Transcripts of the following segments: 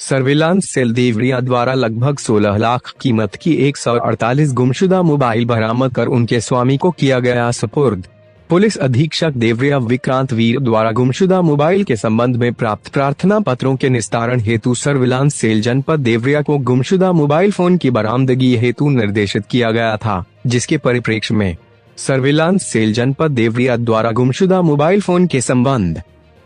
Surveillance cell Deoria द्वारा लगभग 16 लाख कीमत की 148 गुमशुदा मोबाइल बरामद कर उनके स्वामी को किया गया सुपुर्द। पुलिस अधीक्षक देवरिया विक्रांत वीर द्वारा गुमशुदा मोबाइल के संबंध में प्राप्त प्रार्थना पत्रों के निस्तारण हेतु सर्विलांस सेल जनपद देवरिया को गुमशुदा मोबाइल फोन की बरामदगी हेतु निर्देशित किया गया था, जिसके परिप्रेक्ष्य में सर्विलांस सेल जनपद देवरिया द्वारा गुमशुदा मोबाइल फोन के संबंध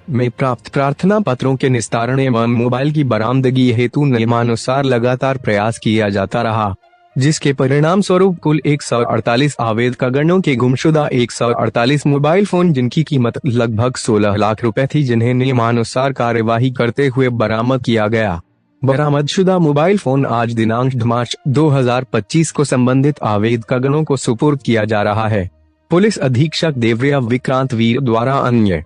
में प्राप्त प्रार्थना पत्रों के निस्तारण एवं मोबाइल की बरामदगी हेतु नियमानुसार लगातार प्रयास किया जाता रहा, जिसके परिणाम स्वरूप कुल 148 आवेदकगणों के गुमशुदा 148 मोबाइल फोन जिनकी कीमत लगभग 16 लाख रुपए थी, जिन्हें नियमानुसार कार्यवाही करते हुए बरामद किया गया। बरामदशुदा मोबाइल फोन आज दिनांक 8 मार्च 2025 को संबंधित आवेदकगणों को सुपुर्द किया जा रहा है। पुलिस अधीक्षक देवरिया विक्रांत वीर द्वारा अन्य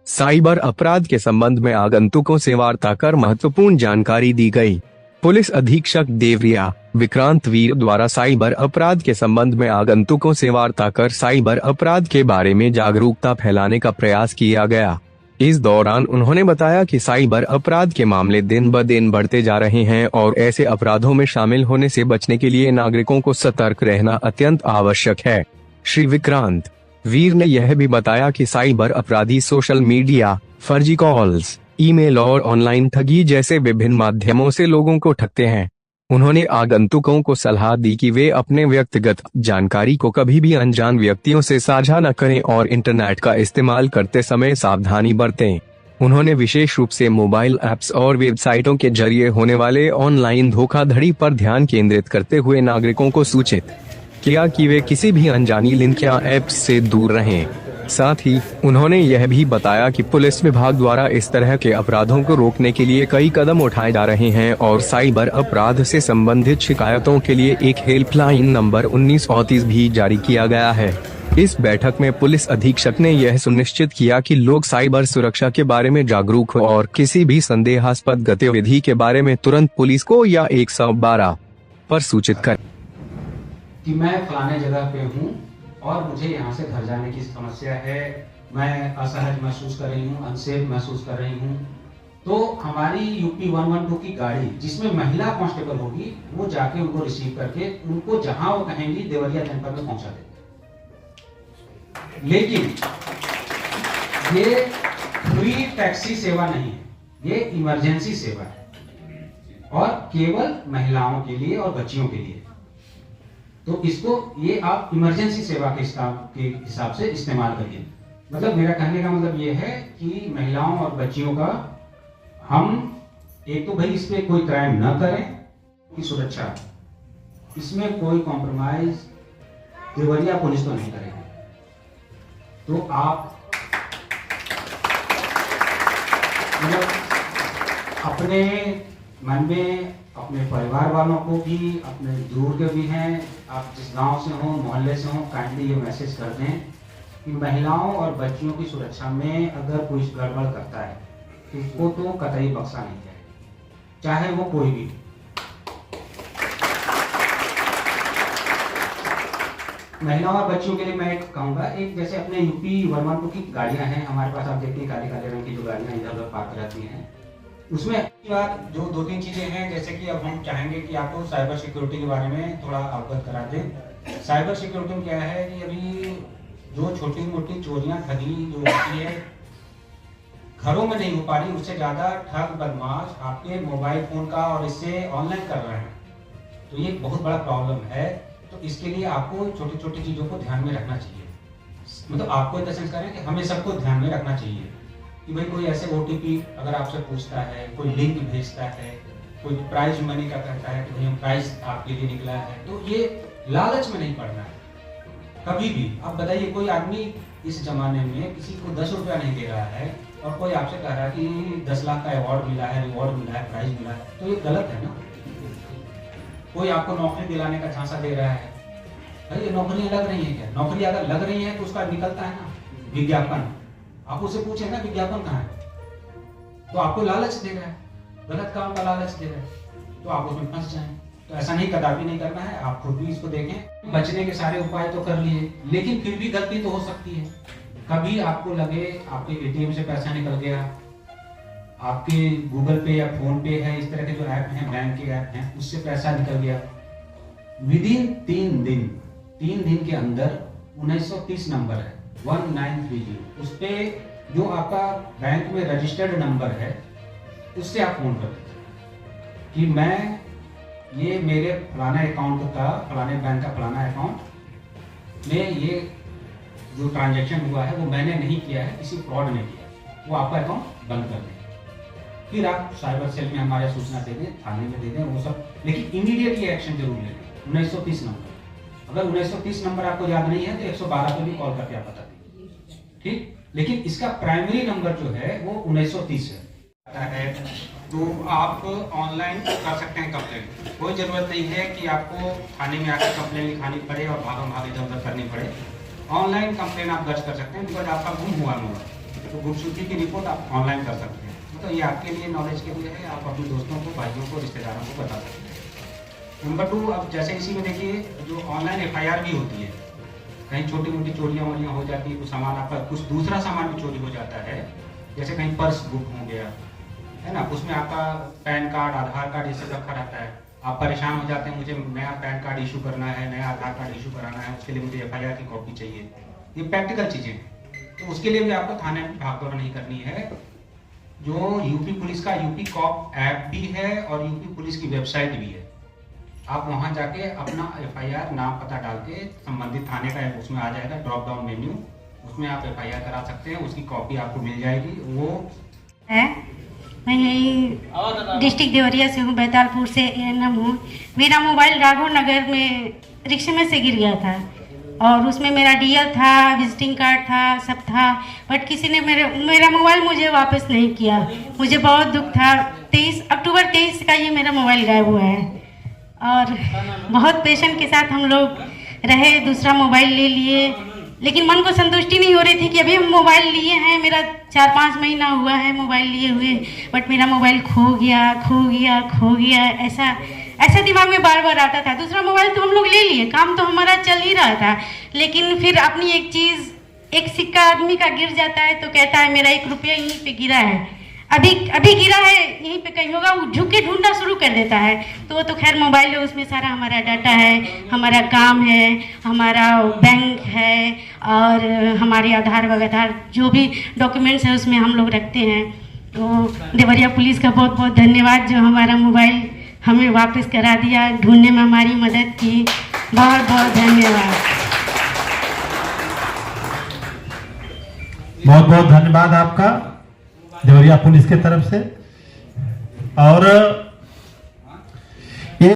साइबर अपराध के संबंध में आगंतुकों से वार्ता कर महत्वपूर्ण जानकारी दी गई। पुलिस अधीक्षक देवरिया विक्रांत वीर द्वारा साइबर अपराध के संबंध में आगंतुकों से वार्ता कर साइबर अपराध के बारे में जागरूकता फैलाने का प्रयास किया गया। इस दौरान उन्होंने बताया कि साइबर अपराध के मामले दिन ब दिन बढ़ते जा रहे हैं और ऐसे अपराधों में शामिल होने से बचने के लिए नागरिकों को सतर्क रहना अत्यंत आवश्यक है। श्री विक्रांत वीर ने यह भी बताया कि साइबर अपराधी सोशल मीडिया, फर्जी कॉल्स, ईमेल और ऑनलाइन ठगी जैसे विभिन्न माध्यमों से लोगों को ठगते हैं। उन्होंने आगंतुकों को सलाह दी कि वे अपने व्यक्तिगत जानकारी को कभी भी अनजान व्यक्तियों से साझा न करें और इंटरनेट का इस्तेमाल करते समय सावधानी बरतें। उन्होंने विशेष रूप से मोबाइल ऐप्स और वेबसाइटों के जरिए होने वाले ऑनलाइन धोखाधड़ी पर ध्यान केंद्रित करते हुए नागरिकों को सूचित किया कि वे किसी भी अनजानी लिंक या ऐप्स से दूर रहें। साथ ही उन्होंने यह भी बताया कि पुलिस विभाग द्वारा इस तरह के अपराधों को रोकने के लिए कई कदम उठाए जा रहे हैं और साइबर अपराध से संबंधित शिकायतों के लिए एक हेल्पलाइन नंबर 1935 भी जारी किया गया है। इस बैठक में पुलिस अधीक्षक ने यह सुनिश्चित किया कि लोग साइबर सुरक्षा के बारे में जागरूक हो और किसी भी संदेहास्पद गतिविधि के बारे में तुरंत पुलिस को या 112 पर सूचित करें कि मैं फलाने जगह पे हूँ और मुझे यहाँ से घर जाने की समस्या है, मैं असहज महसूस कर रही हूँ, अनसेफ महसूस कर रही हूँ। तो हमारी यूपी 112 की गाड़ी जिसमें महिला कांस्टेबल होगी वो जाके उनको रिसीव करके उनको जहां वो कहेंगी देवरिया जनपद में पहुंचा देगी। लेकिन ये फ्री टैक्सी सेवा नहीं है, ये इमरजेंसी सेवा है और केवल महिलाओं के लिए और बच्चियों के लिए। तो इसको ये आप इमरजेंसी सेवा के हिसाब से इस्तेमाल करिए। मतलब मेरा कहने का मतलब ये है कि महिलाओं और बच्चियों का हम एक तो भाई इस पे कोई क्राइम न करें की सुरक्षा, इसमें कोई कॉम्प्रोमाइज देवरिया पुलिस तो नहीं करेगी। तो आप मतलब अपने मन में अपने परिवार वालों को भी, अपने दूर के भी हैं, आप जिस गांव से हो, मोहल्ले से हो, काइंडली ये मैसेज कर दें कि महिलाओं और बच्चियों की सुरक्षा में अगर कोई गड़बड़ करता है तो उसको तो कतई बख्शा नहीं जाएगा, चाहे वो कोई भी। महिलाओं और बच्चियों के लिए मैं एक कहूँगा, एक जैसे अपने यूपी 112 की गाड़ियाँ हैं हमारे पास, आप देखते हैं काले काले रंग की जो गाड़ियाँ इधर उधर पार्क रहती हैं, उसमें बात जो 2-3 चीजें हैं। जैसे कि अब हम चाहेंगे कि आपको साइबर सिक्योरिटी के बारे में थोड़ा अवगत करा दें। साइबर सिक्योरिटी में क्या है कि अभी जो छोटी मोटी चोरियां ठगी जो होती है घरों में नहीं हो पा रही, उससे ज्यादा ठग बदमाश आपके मोबाइल फोन का और इससे ऑनलाइन कर रहे हैं। तो ये बहुत बड़ा प्रॉब्लम है। तो इसके लिए आपको छोटी छोटी चीजों को ध्यान में रखना चाहिए। मतलब आपको इतना सेंस करें कि हमें सबको ध्यान में रखना चाहिए कि भाई कोई ऐसे OTP अगर आपसे पूछता है, कोई लिंक भेजता है, कोई प्राइज मनी का कहता है कि भाई हम प्राइज आपके लिए निकला है, तो ये लालच में नहीं पड़ना है कभी भी। आप बताइए कोई आदमी इस जमाने में किसी को 10 रुपया नहीं दे रहा है और कोई आपसे कह रहा है कि 10 लाख का अवार्ड मिला है, रिवॉर्ड मिला है, प्राइज मिला है, तो ये गलत है ना। कोई आपको नौकरी दिलाने का झांसा दे रहा है, भाई ये नौकरी लग रही है क्या? नौकरी अगर लग रही है तो उसका निकलता है ना विज्ञापन। आप उससे पूछे ना विज्ञापन कहाँ है, तो आपको लालच दे रहा है, गलत काम का लालच दे रहा है, तो आप उसमें फंस जाएं। तो ऐसा नहीं, कदापि नहीं करना है। आप खुद भी इसको देखें। बचने के सारे उपाय तो कर लिए, लेकिन फिर भी गलती तो हो सकती है। कभी आपको लगे आपके ATM से पैसा निकल गया, आपके गूगल पे या फोन पे है, इस तरह के जो ऐप हैं, बैंक के ऐप हैं, उससे पैसा निकल गया। विदिन 3 दिन के अंदर 1930 नंबर है 1930, उस पे जो आपका बैंक में रजिस्टर्ड नंबर है उससे आप फोन कर दीजिए कि मैं ये मेरे फलाना अकाउंट का, फलाने बैंक का फलाना अकाउंट में ये जो ट्रांजैक्शन हुआ है वो मैंने नहीं किया है, किसी फ्रॉड ने किया, वो आपका अकाउंट बंद कर दें। फिर आप साइबर सेल में हमारे सूचना दे दें, थाने में दे दें, वो सब, लेकिन इमीडिएटली एक्शन जरूर लें। 1930 नंबर, अगर 1930 नंबर आपको याद नहीं है तो 112 पे भी कॉल करके आप बता दीजिए, ठीक। लेकिन इसका प्राइमरी नंबर जो है वो 1930 है। तो आप ऑनलाइन कर सकते हैं कंप्लेंट, कोई जरूरत नहीं है कि आपको थाने में आकर कंप्लेंट लिखानी पड़े और भागम भाग इधर उधर करनी पड़े। ऑनलाइन कंप्लेंट आप दर्ज कर सकते हैं, बिकॉज आपका गुम हुआ मोबाइल, तो गुमशुदगी की रिपोर्ट आप ऑनलाइन कर सकते हैं। तो ये आपके लिए नॉलेज के लिए है, आप अपने दोस्तों को, भाइयों को, रिश्तेदारों को बता सकते हैं। नंबर 2, अब जैसे इसी में देखिए जो ऑनलाइन FIR भी होती है, कहीं छोटी मोटी चोरियाँ वोरियाँ हो जाती है, कुछ सामान आपका, कुछ दूसरा सामान भी चोरी हो जाता है, जैसे कहीं पर्स गुम हो गया है ना, उसमें आपका पैन कार्ड, आधार कार्ड ये सब रखा रहता है। आप परेशान हो जाते हैं, मुझे नया पैन कार्ड इशू करना है, नया आधार कार्ड इशू कराना है, उसके लिए मुझे FIR की कॉपी चाहिए। ये प्रैक्टिकल चीज़ें हैं, तो उसके लिए भी आपको थाने में भागदौड़ नहीं करनी है। जो यूपी पुलिस का यूपी कॉप ऐप भी है और यूपी पुलिस की वेबसाइट भी है, आप वहां जाके अपना FIR नाम पता डाल के संबंधित थाने का उसमें आ जाएगा ड्रॉप डाउन मेन्यू, उसमें आप FIR करा सकते हैं, उसकी कॉपी आपको मिल जाएगी। वो है, मैं यही डिस्ट्रिक्ट देवरिया से हूँ, बैतालपुर से ANM हूँ। मेरा मोबाइल राघव नगर में रिक्शे में से गिर गया था और उसमें मेरा DL था, विजिटिंग कार्ड था, सब था, बट किसी ने मेरा मोबाइल मुझे वापस नहीं किया। मुझे बहुत दुख था। 23 अक्टूबर 23 का ये मेरा मोबाइल गायब हुआ है और बहुत पेशेंट के साथ हम लोग रहे, दूसरा मोबाइल ले लिए, लेकिन मन को संतुष्टि नहीं हो रही थी कि अभी हम मोबाइल लिए हैं, मेरा 4-5 महीना हुआ है मोबाइल लिए हुए, बट मेरा मोबाइल खो गया, ऐसा दिमाग में बार बार आता था। दूसरा मोबाइल तो हम लोग ले लिए, काम तो हमारा चल ही रहा था, लेकिन फिर अपनी एक सिक्का आदमी का गिर जाता है तो कहता है मेरा 1 रुपया यहीं पे गिरा है, अभी गिरा है, यहीं पे कहीं होगा, वो झुक के ढूंढना शुरू कर देता है। तो वो तो खैर मोबाइल है, उसमें सारा हमारा डाटा है, हमारा काम है, हमारा बैंक है और हमारे आधार वगैरह जो भी डॉक्यूमेंट्स है उसमें हम लोग रखते हैं। तो देवरिया पुलिस का बहुत बहुत धन्यवाद जो हमारा मोबाइल हमें वापस करा दिया, ढूंढने में हमारी मदद की, बहुत बहुत धन्यवाद। बहुत बहुत धन्यवाद आपका देवरिया पुलिस के तरफ से। और